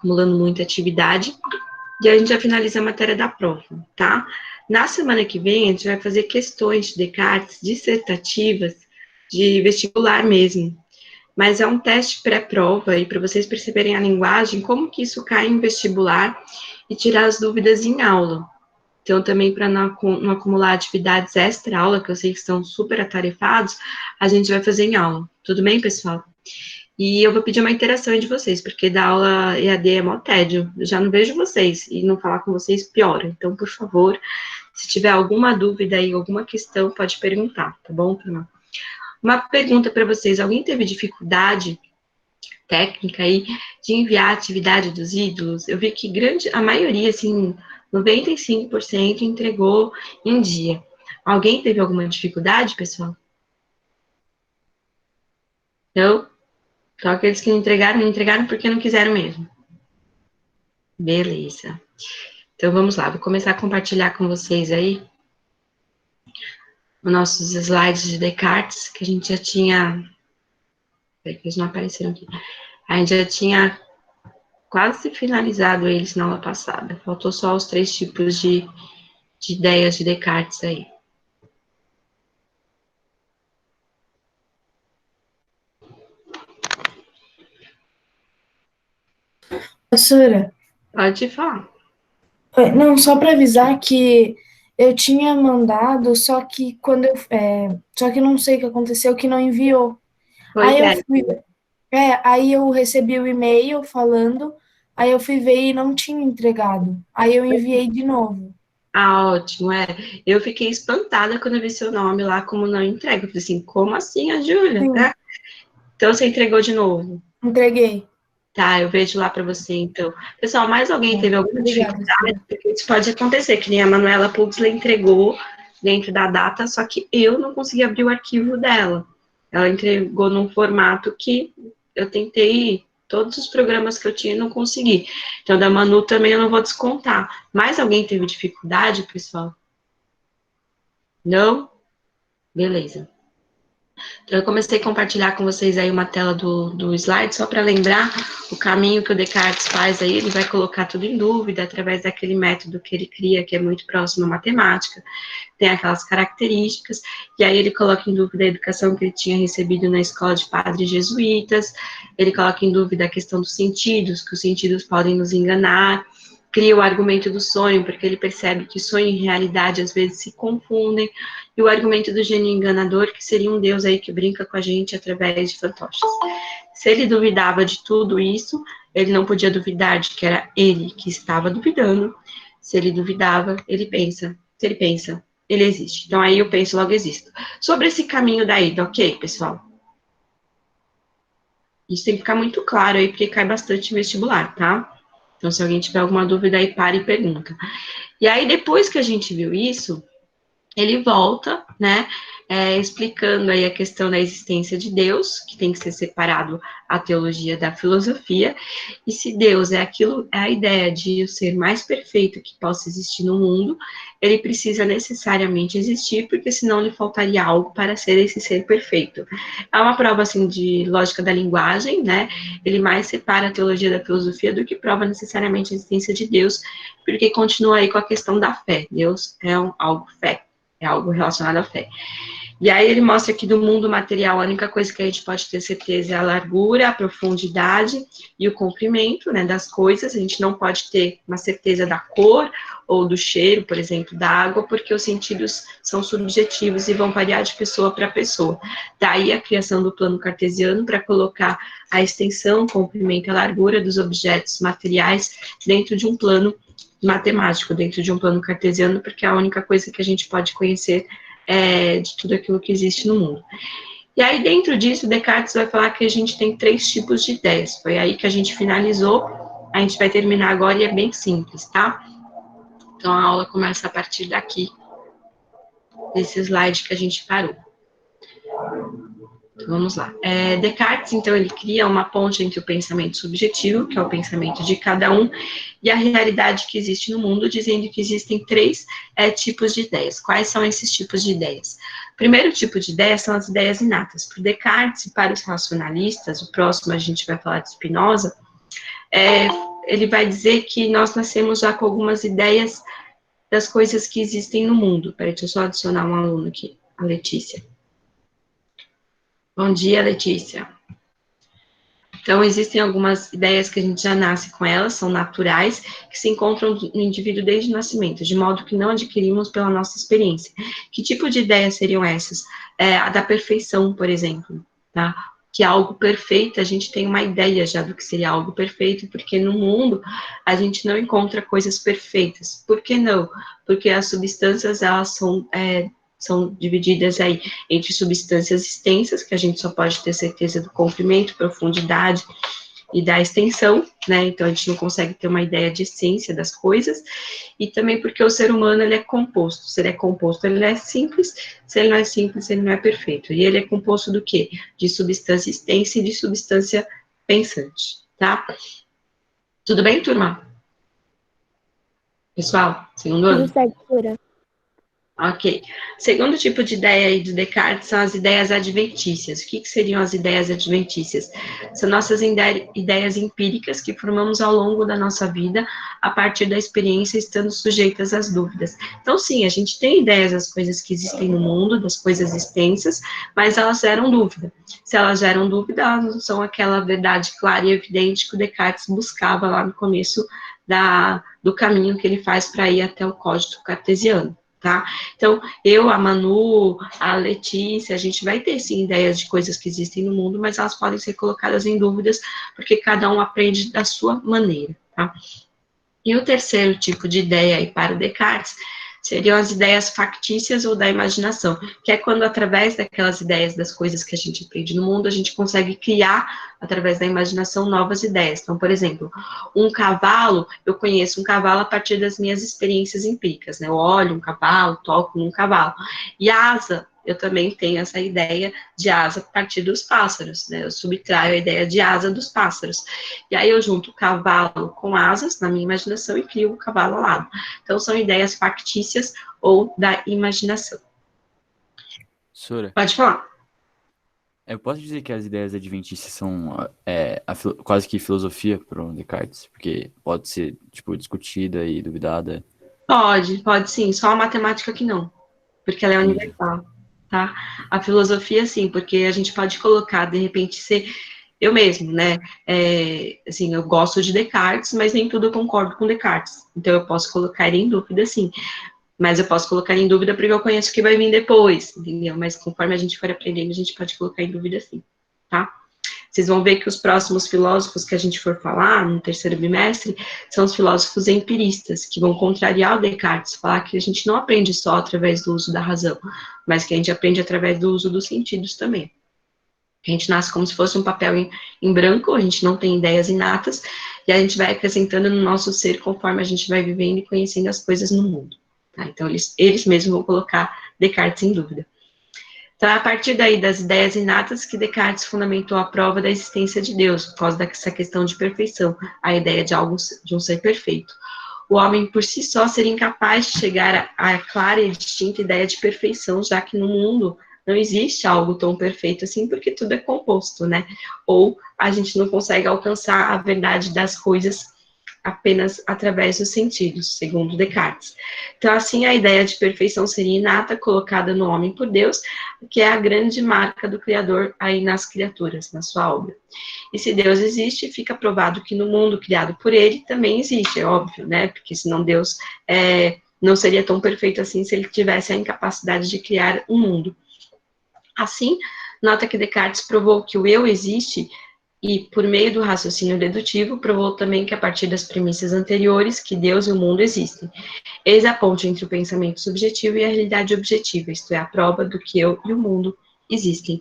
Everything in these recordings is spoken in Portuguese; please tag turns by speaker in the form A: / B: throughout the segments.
A: acumulando muita atividade, e a gente já finaliza a matéria da prova, tá? Na semana que vem, a gente vai fazer questões de Descartes, dissertativas, de vestibular mesmo. Mas é um teste pré-prova aí, para vocês perceberem a linguagem, como que isso cai em vestibular e tirar as dúvidas em aula. Então, também para não acumular atividades extra-aula, que eu sei que estão super atarefados, a gente vai fazer em aula. Tudo bem, pessoal? E eu vou pedir uma interação de vocês, porque da aula EAD é mó tédio. Eu já não vejo vocês, e não falar com vocês piora. Então, por favor, se tiver alguma dúvida aí, alguma questão, pode perguntar, tá bom, turma? Uma pergunta para vocês: alguém teve dificuldade técnica aí de enviar a atividade dos ídolos? Eu vi que a maioria, assim, 95% entregou em dia. Alguém teve alguma dificuldade, pessoal? Não? Só aqueles que não entregaram porque não quiseram mesmo. Beleza. Então, vamos lá. Vou começar a compartilhar com vocês aí os nossos slides de Descartes, que a gente já tinha... Eles não apareceram aqui. A gente já tinha quase finalizado eles na aula passada. Faltou só os 3 tipos de ideias de Descartes aí.
B: Professora,
A: Pode falar.
B: não, só para avisar que eu tinha mandado, só que só que não sei o que aconteceu, que não enviou.
A: Pois
B: Aí eu
A: é.
B: fui, aí eu recebi o e-mail falando, aí eu fui ver e não tinha entregado. Aí eu enviei de novo.
A: Ah, ótimo, é. Eu fiquei espantada quando eu vi seu nome lá como não entrega. Eu falei assim, como assim a Júlia,
B: Sim,
A: né? Então, você entregou de novo.
B: entreguei.
A: Tá, eu vejo lá para você, então. Pessoal, mais alguém teve alguma
B: Obrigada,
A: dificuldade?
B: senhora.
A: Porque isso pode acontecer, que nem a Manuela Puxley entregou dentro da data, só que eu não consegui abrir o arquivo dela. Ela entregou num formato que eu tentei, todos os programas que eu tinha, não consegui. Então, da Manu também eu não vou descontar. Mais alguém teve dificuldade, pessoal? Não? Beleza. Então, eu comecei a compartilhar com vocês aí uma tela do slide, só para lembrar o caminho que o Descartes faz aí, ele vai colocar tudo em dúvida através daquele método que ele cria, que é muito próximo à matemática, tem aquelas características, e aí ele coloca em dúvida a educação que ele tinha recebido na escola de padres jesuítas, ele coloca em dúvida a questão dos sentidos, que os sentidos podem nos enganar, cria o argumento do sonho, porque ele percebe que sonho e realidade às vezes se confundem, e o argumento do gênio enganador, que seria um Deus aí que brinca com a gente através de fantoches. Se ele duvidava de tudo isso, ele não podia duvidar de que era ele que estava duvidando. Se ele duvidava, ele pensa. Se ele pensa, ele existe. Então aí eu penso, logo existo. Sobre esse caminho da ida, ok, pessoal? Isso tem que ficar muito claro aí, porque cai bastante em vestibular, tá? Então, se alguém tiver alguma dúvida aí, para e pergunta. E aí, depois que a gente viu isso, ele volta, né, explicando aí a questão da existência de Deus, que tem que ser separado a teologia da filosofia, e se Deus é aquilo, é a ideia de o ser mais perfeito que possa existir no mundo, ele precisa necessariamente existir, porque senão lhe faltaria algo para ser esse ser perfeito. É uma prova, assim, de lógica da linguagem, né, ele mais separa a teologia da filosofia do que prova necessariamente a existência de Deus, porque continua aí com a questão da fé. Deus é algo fé. É algo relacionado à fé. E aí ele mostra que do mundo material a única coisa que a gente pode ter certeza é a largura, a profundidade e o comprimento, né, das coisas. A gente não pode ter uma certeza da cor ou do cheiro, por exemplo, da água, porque os sentidos são subjetivos e vão variar de pessoa para pessoa. Daí a criação do plano cartesiano para colocar a extensão, o comprimento e a largura dos objetos materiais dentro de um plano matemático, dentro de um plano cartesiano, porque é a única coisa que a gente pode conhecer de tudo aquilo que existe no mundo. E aí, dentro disso, Descartes vai falar que a gente tem 3 tipos de ideias. Foi aí que a gente finalizou. A gente vai terminar agora e é bem simples, tá? Então, a aula começa a partir daqui, desse slide que a gente parou. Vamos lá. Descartes, então, ele cria uma ponte entre o pensamento subjetivo, que é o pensamento de cada um, e a realidade que existe no mundo, dizendo que existem 3 tipos de ideias. Quais são esses tipos de ideias? O primeiro tipo de ideia são as ideias inatas. Para Descartes e para os racionalistas, o próximo a gente vai falar de Spinoza, ele vai dizer que nós nascemos já com algumas ideias das coisas que existem no mundo. Peraí, deixa eu só adicionar um aluno aqui, a Letícia. Bom dia, Letícia. Então, existem algumas ideias que a gente já nasce com elas, são naturais, que se encontram no indivíduo desde o nascimento, de modo que não adquirimos pela nossa experiência. Que tipo de ideias seriam essas? A da perfeição, por exemplo, tá? Que algo perfeito, a gente tem uma ideia já do que seria algo perfeito, porque no mundo a gente não encontra coisas perfeitas. Por que não? Porque as substâncias, elas são divididas aí entre substâncias extensas, que a gente só pode ter certeza do comprimento, profundidade e da extensão, né? Então, a gente não consegue ter uma ideia de essência das coisas, e também porque o ser humano, ele é composto. Se ele é composto, ele é simples. Se ele não é simples, ele não é perfeito. E ele é composto do quê? De substância extensa e de substância pensante, tá? Tudo bem, turma? Pessoal, segundo ano?
C: Tudo certo, professora.
A: Ok. Segundo tipo de ideia aí do Descartes são as ideias adventícias. O que seriam as ideias adventícias? São nossas ideias empíricas que formamos ao longo da nossa vida, a partir da experiência, estando sujeitas às dúvidas. Então, sim, a gente tem ideias das coisas que existem no mundo, das coisas extensas, mas elas geram dúvida. Se elas geram dúvida, elas não são aquela verdade clara e evidente que o Descartes buscava lá no começo do caminho que ele faz para ir até o código cartesiano. Tá? Então, eu, a Manu, a Letícia, a gente vai ter, sim, ideias de coisas que existem no mundo, mas elas podem ser colocadas em dúvidas, porque cada um aprende da sua maneira, tá? E o terceiro tipo de ideia aí para o Descartes seriam as ideias factícias ou da imaginação, que é quando, através daquelas ideias das coisas que a gente aprende no mundo, a gente consegue criar, através da imaginação, novas ideias. Então, por exemplo, um cavalo, eu conheço um cavalo a partir das minhas experiências empíricas, né? Eu olho um cavalo, toco num cavalo. E a asa, eu também tenho essa ideia de asa a partir dos pássaros, né? Eu subtraio a ideia de asa dos pássaros. E aí eu junto o cavalo com asas na minha imaginação e crio o cavalo alado. Então, são ideias factícias ou da imaginação.
D: Sora,
A: Pode falar.
D: eu posso dizer que as ideias adventícias são quase que filosofia para o Descartes, porque pode ser, tipo, discutida e duvidada.
A: Pode sim, só a matemática que não, porque ela é
D: Entendi.
A: universal, tá? A filosofia sim, porque a gente pode colocar, de repente, ser eu mesmo, né? Assim, eu gosto de Descartes, mas nem tudo eu concordo com Descartes. Então, eu posso colocar ele em dúvida, sim. Mas eu posso colocar em dúvida porque eu conheço o que vai vir depois, entendeu? Mas conforme a gente for aprendendo, a gente pode colocar em dúvida, sim, tá? Vocês vão ver que os próximos filósofos que a gente for falar no terceiro bimestre são os filósofos empiristas, que vão contrariar o Descartes, falar que a gente não aprende só através do uso da razão, mas que a gente aprende através do uso dos sentidos também. A gente nasce como se fosse um papel em branco, a gente não tem ideias inatas, e a gente vai acrescentando no nosso ser conforme a gente vai vivendo e conhecendo as coisas no mundo. Tá? Então, eles mesmos vão colocar Descartes em dúvida. Então, é a partir daí das ideias inatas que Descartes fundamentou a prova da existência de Deus, por causa dessa questão de perfeição, a ideia de um ser perfeito. O homem, por si só, seria incapaz de chegar à clara e distinta ideia de perfeição, já que no mundo não existe algo tão perfeito assim, porque tudo é composto, né? Ou a gente não consegue alcançar a verdade das coisas apenas através dos sentidos, segundo Descartes. Então, assim, a ideia de perfeição seria inata, colocada no homem por Deus, que é a grande marca do Criador aí nas criaturas, na sua obra. E se Deus existe, fica provado que no mundo criado por ele também existe, é óbvio, né? Porque senão Deus não seria tão perfeito assim se ele tivesse a incapacidade de criar um mundo. Assim, nota que Descartes provou que o eu existe e, por meio do raciocínio dedutivo, provou também que, a partir das premissas anteriores, que Deus e o mundo existem. Eis a ponte entre o pensamento subjetivo e a realidade objetiva, isto é, a prova do que eu e o mundo existem.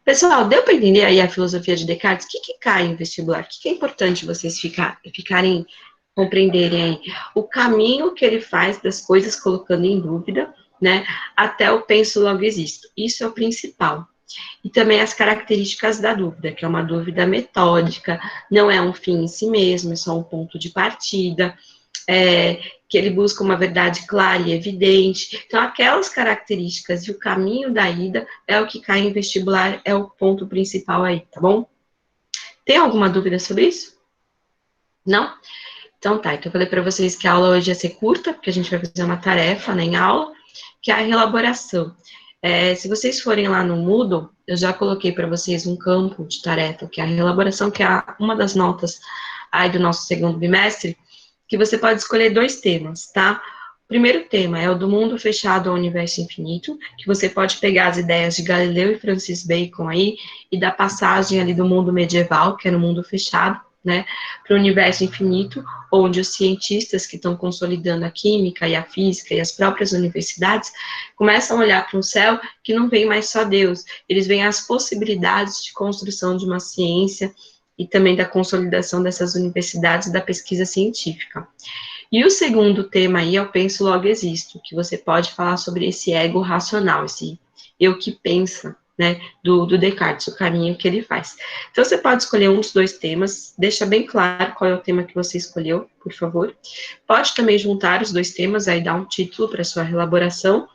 A: Pessoal, deu para entender aí a filosofia de Descartes? O que cai em vestibular? O que é importante vocês ficarem, compreenderem aí? O caminho que ele faz das coisas colocando em dúvida, né, até o penso logo existo. Isso é o principal. E também as características da dúvida, que é uma dúvida metódica, não é um fim em si mesmo, é só um ponto de partida, que ele busca uma verdade clara e evidente. Então, aquelas características e o caminho da ida é o que cai em vestibular, é o ponto principal aí, tá bom? Tem alguma dúvida sobre isso? Não? Então tá, então eu falei para vocês que a aula hoje ia ser curta, porque a gente vai fazer uma tarefa, né, em aula, que é a reelaboração. Se vocês forem lá no Moodle, eu já coloquei para vocês um campo de tarefa, que é a reelaboração, que é uma das notas aí do nosso segundo bimestre, que você pode escolher 2 temas, tá? O primeiro tema é o do mundo fechado ao universo infinito, que você pode pegar as ideias de Galileu e Francis Bacon aí, e da passagem ali do mundo medieval, que era o mundo fechado, né, para o universo infinito, onde os cientistas que estão consolidando a química e a física e as próprias universidades começam a olhar para um céu que não vem mais só Deus, eles veem as possibilidades de construção de uma ciência e também da consolidação dessas universidades e da pesquisa científica. E o segundo tema aí é o penso logo existo, que você pode falar sobre esse ego racional, esse eu que pensa, né, do Descartes, o caminho que ele faz. Então, você pode escolher um dos 2 temas, deixa bem claro qual é o tema que você escolheu, por favor. Pode também juntar os 2 temas, aí dá um título para sua relaboração,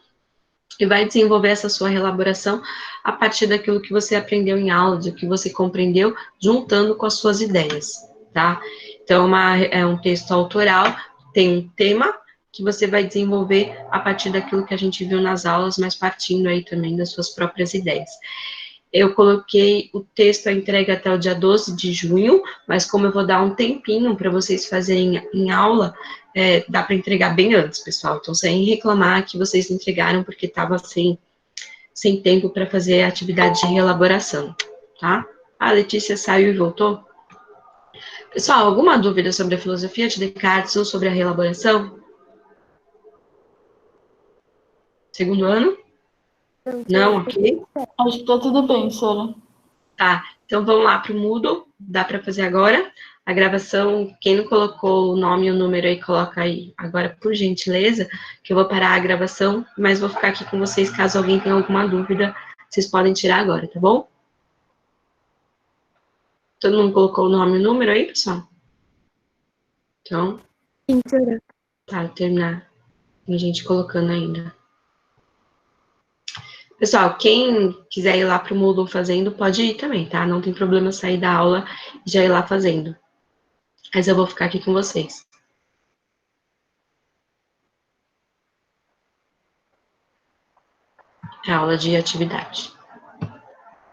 A: e vai desenvolver essa sua relaboração a partir daquilo que você aprendeu em aula, do que você compreendeu, juntando com as suas ideias, tá? Então, é um texto autoral, tem um tema que você vai desenvolver a partir daquilo que a gente viu nas aulas, mas partindo aí também das suas próprias ideias. Eu coloquei o texto, a entrega até o dia 12 de junho, mas como eu vou dar um tempinho para vocês fazerem em aula, dá para entregar bem antes, pessoal. Então, sem reclamar que vocês entregaram porque estava sem tempo para fazer a atividade de reelaboração, tá? A Letícia saiu e voltou. Pessoal, alguma dúvida sobre a filosofia de Descartes ou sobre a reelaboração? Segundo ano? Não, ok?
C: Acho que tá tudo bem, Sora.
A: Tá, então vamos lá para o Moodle, dá para fazer agora. A gravação, quem não colocou o nome e o número aí, coloca aí agora, por gentileza, que eu vou parar a gravação, mas vou ficar aqui com vocês caso alguém tenha alguma dúvida, vocês podem tirar agora, tá bom? Todo mundo colocou o nome e o número aí, pessoal? Então,
C: Sim, Sora.
A: tá, terminar. Tem gente colocando ainda. Pessoal, quem quiser ir lá para o Moodle fazendo, pode ir também, tá? Não tem problema sair da aula e já ir lá fazendo. Mas eu vou ficar aqui com vocês. É a aula de atividade.